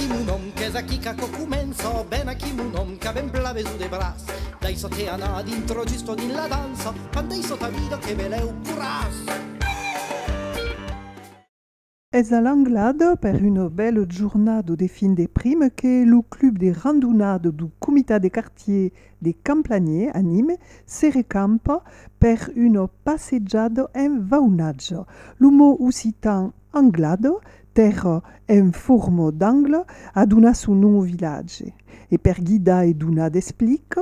mon nom, qu'est-ce qui commence, ben qui mon nom, che ben plave su de bras. Dai so te ana dentro giusto nella danza, quando hai so ta vida che veleu curas. Es a Langlade per une belle giornata de fin de prime che lo club de randonnade du Comitat de Quartier de Camplagné a Nîmes se recampa per une passeggiata en vaunage. L'umo occitan Anglade, terra en forma d'angle, a donat son nom au village. E per guida e donat d'explica,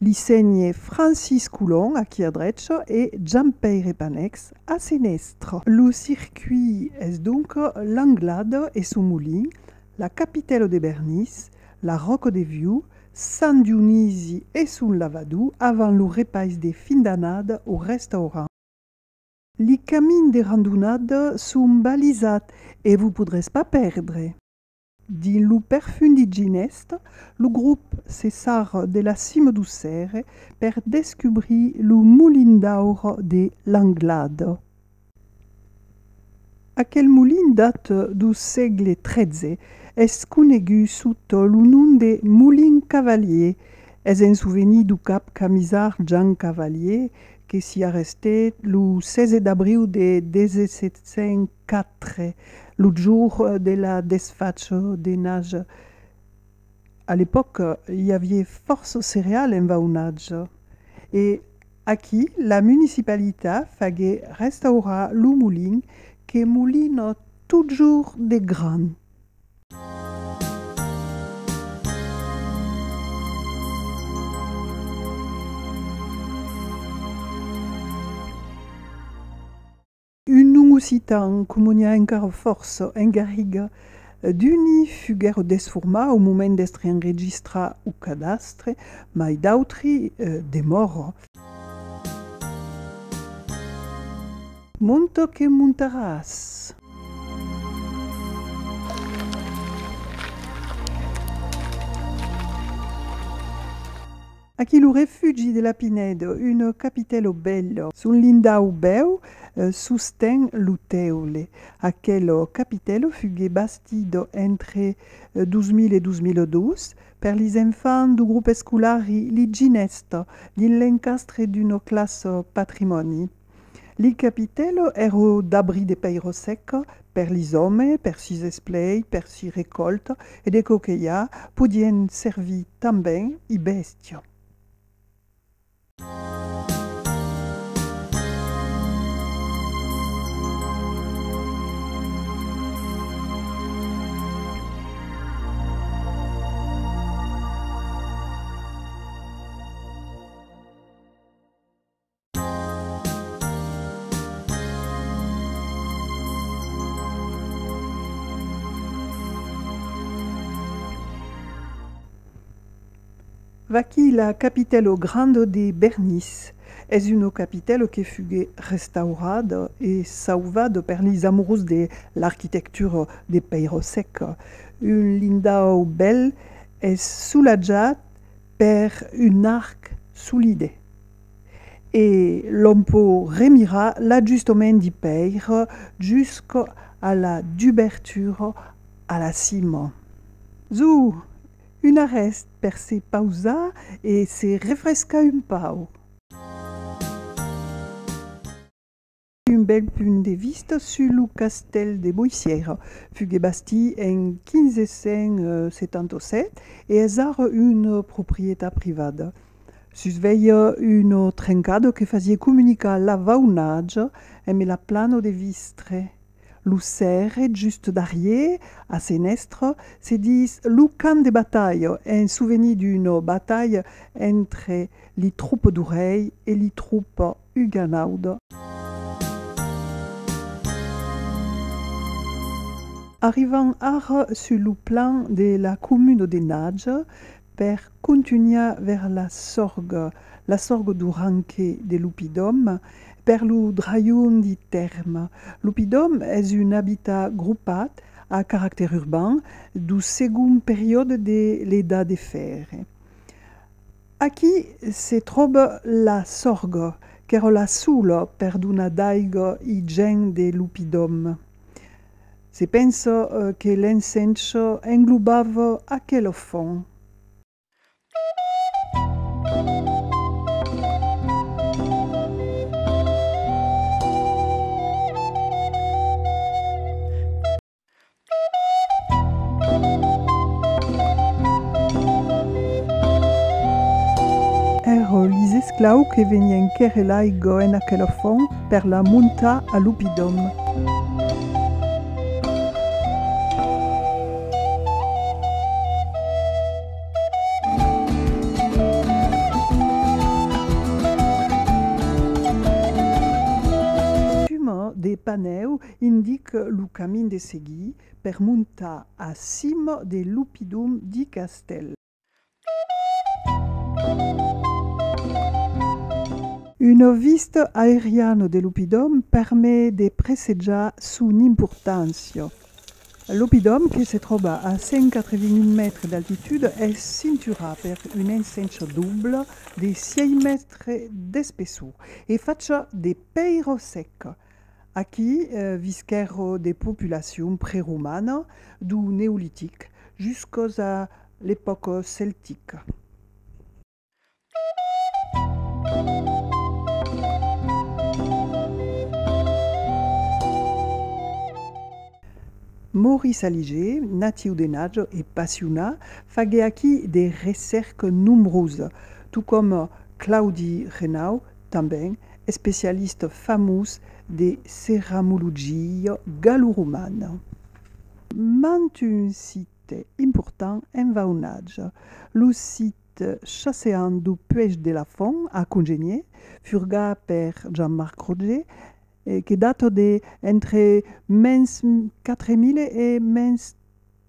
li segne Francis Coulon a qui a drecha e Giampeire Panex a sinistra. Le circuit est donc l'Anglade et son moulin, la capitale de Bernice, la Rocca de Viu, San Dionisi et son lavadou avant le repas de fin d'année au restaurant. Les camins de randonnade sont balisés et vous ne pourrez pas perdre. Dans le perfum di Ginest, le groupe s'essare de la cime du Serre per descobrir le moulin d'or de l'Anglade. Aquel moulin date du segle XIII, est connu sous le nom de Moulin Cavalier. Es un souvenir du cap camisard Jean Cavalier qui s'y a resté le 16 avril de 1704, le jour de la desfache des neiges. À l'époque, il y avait force céréales en vaunage. Et aquí, la municipalité faisait restaurer le moulin qui mouline toujours des grains. Un nom occitan comunia encara força en Garriga d'uni fuguero desforma au moment d'estre enregistrat au cadastre, mai d'autri de mort. Monto que montaràs. Aquí le refugi de la Pinède, une capitale belle, sul lindau beu, sosten lo teule. Aquel capitale fut bastido entre 2000 et 2012 per les enfants du groupe scolari Li Ginesta, l'encastre d'une classe patrimoni. Li capitale ero d'abri de peiro secca per les hommes, per sis esplei, per sis recolta e de coqueia podien servir també i bestia. Vaqui la capitale grande de Bernice. Es une capitale qui fut restaurada et sauvada per les amoureux de l'architecture de Peiro Sec. Un lindau bel est soulageat per un arc solide. Et l'on peut remira l'ajustement du Peiro jusqu'à la d'ouverture à la cime. Zou! Une arrest per se pausa et se refresca un pau. Un bel punt de vista sur le castel de Boissière, fut basti en 1577 et est une propriété privée. Susveille une trencade qui faisait communiquer la vaunage et la plano de Vistre. Le serre, juste derrière, à Sénestre, se dit le camp de bataille, un souvenir d'une bataille entre les troupes d'oreilles et les troupes huguenotes. Arrivant sur le plan de la commune de Nage, per continuer vers la sorgue du ranquet de l'Oppidum, per le draillon du terme. L'Oppidum est un habitat groupé à caractère urbain du second période de l'État de fer. Aquí se trouve la sorgue, qui est la soule per donar d'aigua i gent de l'Oppidum. Si penso che l'incenso inglobava aquel fond. Ero gli esclau che venien querelaigo en aquel fond per la munta a Lupidom. Des panneaux indique le chemin de seguir per muntar a cima de Lupidum di Castel. Une vista aérienne de Lupidum permet de presagiare son importanza. Lupidum, che si trova a 181 metri d'altitude, è cinturata per un incenso double di 6 metri di spessore e faccia di peiro secco. Aquí visquèrent des populations pré-romanes du néolithique jusqu'à l'époque celtique. Maurice Aliger, natiu de Naggio et passionné, faisait aquí des recherches nombreuses, tout comme Claudi Renaud, também spécialiste fameux de céramologie gallo-romane. Mant un site important en Vaunage, le site chasséant du Puig de la Font à Congenier, furga per Jean-Marc Roger, qui date de entre mens 4000 et mens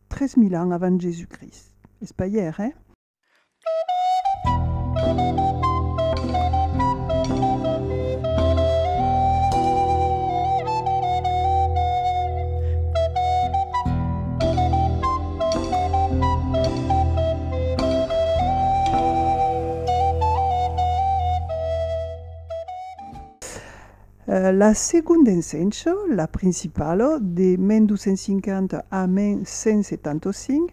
3000 ans avant Jésus-Christ. C'est pas hier, hein? La seconde incenso, la principale, de 1250 a 1175,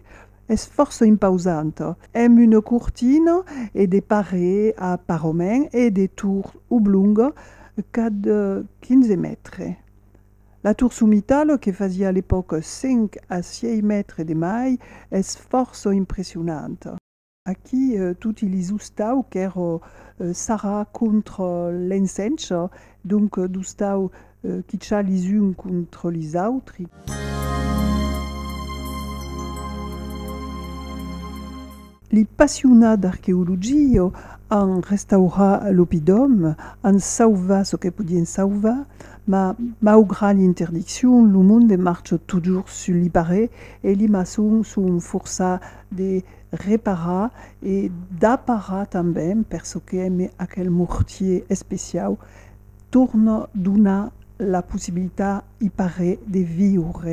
est força impausante. Amb une cortina et des parets à paromèn et des tours oblongues de 15 mètres. La tour sommitale, qui faisait à l'époque 5 à 6 mètres de maille, est força impressionnante. Aquí tutti les ustau qu'ero Sara contre l'incenso, donc d'ustau qui tcha les uns contre les autres. Les passionnats d'archéologie han restauré l'Oppidum, han sauvé ce que podien sauver, mais malgré l'interdiction, le monde marche toujours sur les parets et les maçons sont forcés de réparer et d'apparer também parce que aquel mortier spécial tourne donner la possibilité y paraît de vivre.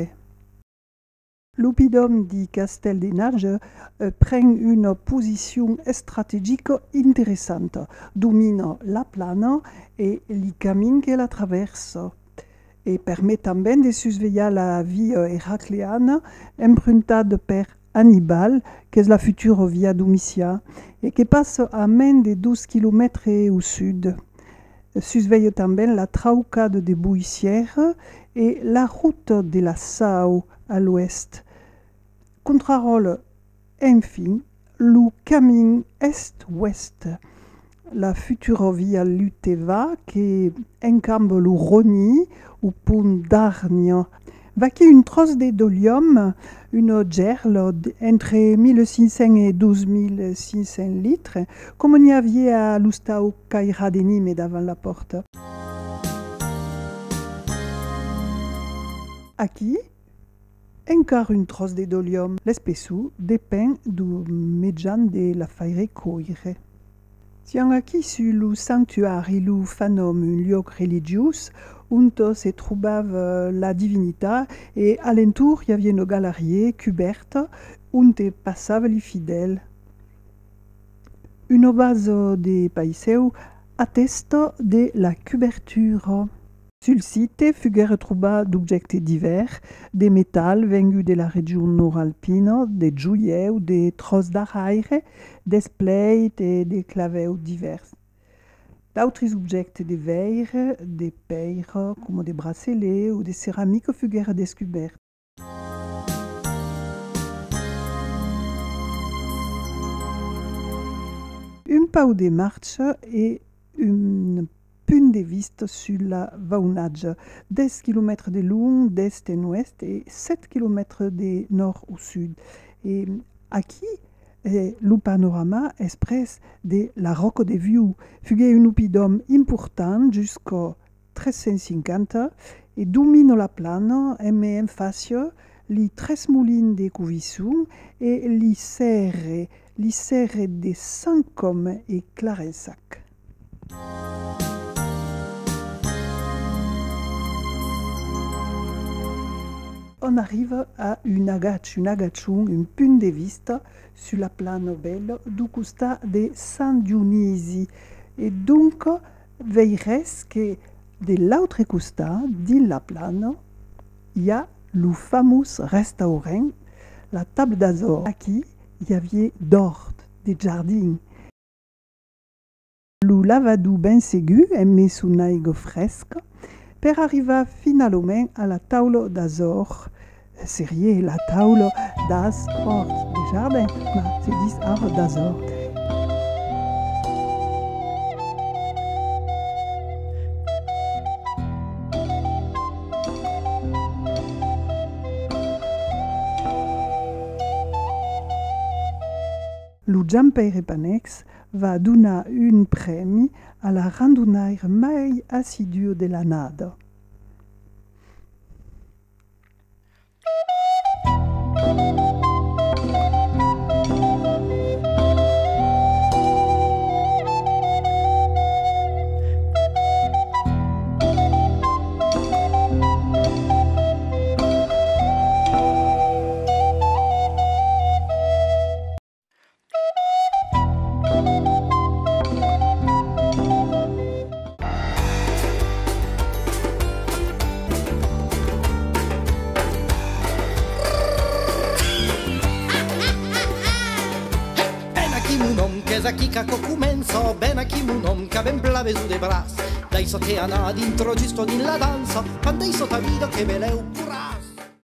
L'Oppidum di Castel de Naggio prend une position stratégique intéressante, domine la plane et les camins qu'elle la traverse, et permet também de surveiller la vie héracléenne empruntée par Hannibal, qui est la future via Domitia, et qui passe à moins de 12 km au sud. Surveille também la traucade de Boissière et la route de la Sau à l'ouest. Contrôle enfin le chemin est-ouest, la future via Luteva qui encampe le Roni au pont d'Argne. Vaqui une trosse de dolium, une gerle entre 1500 et 12500 litres, comme il y avait à l'Ustau Caïra de Nîmes devant la porte. Aquí, encore une trosse de dolium. L'espessure dépend du médian de la faire cuire. Tiens, aquí sur le sanctuaire, le fanum un lieu religieux où se trouvait la divinité et alentour il y avait une galerie couverte où passaient les fidèles. Une base de païseu atteste de la couverture. Sul site fuguèrent trobar d'objectes divers, des métals venus de la région nord-alpina, des joieux, des trosses d'araire, des plates et des claveux divers. D'autres objectes de verre, des perles comme des bracelets ou des céramiques fuguèrent descoberts. Un peu de marche et une punt de vista sur la vaunage, 10 km de long d'est en ouest et 7 km de nord au sud. Et aquí, le panorama express de la Rocca de Viu, fugué un oppidum important jusqu'à 1350 et domine la plana e met en face les 3 moulins de Cuvissou et les serres de Saint-Côme et Clarensac. On arrive à un agachon, un punt de vista sur la plana belle du costa de San Dionisi. Et donc, veilleres que de l'autre costa, dans la plana, il y a le fameux restaurant, la table d'Azor. Aquí, il y avait d'hort, des jardins. Le lavadou ben ségu est mis sous une aigua fresca per arriver finalement à la table d'Azor. C'est la table d'Azor des jardins, mais c'est dit art d'Azor. Le Giampeire Panex va donner un premi à la randonnaire mai assidue de la Nada. Chi caco comenzo, ben a chi mu non che ben plave su de bras, dai soteana dintro giusto din la danza, quando i sotavido che veleu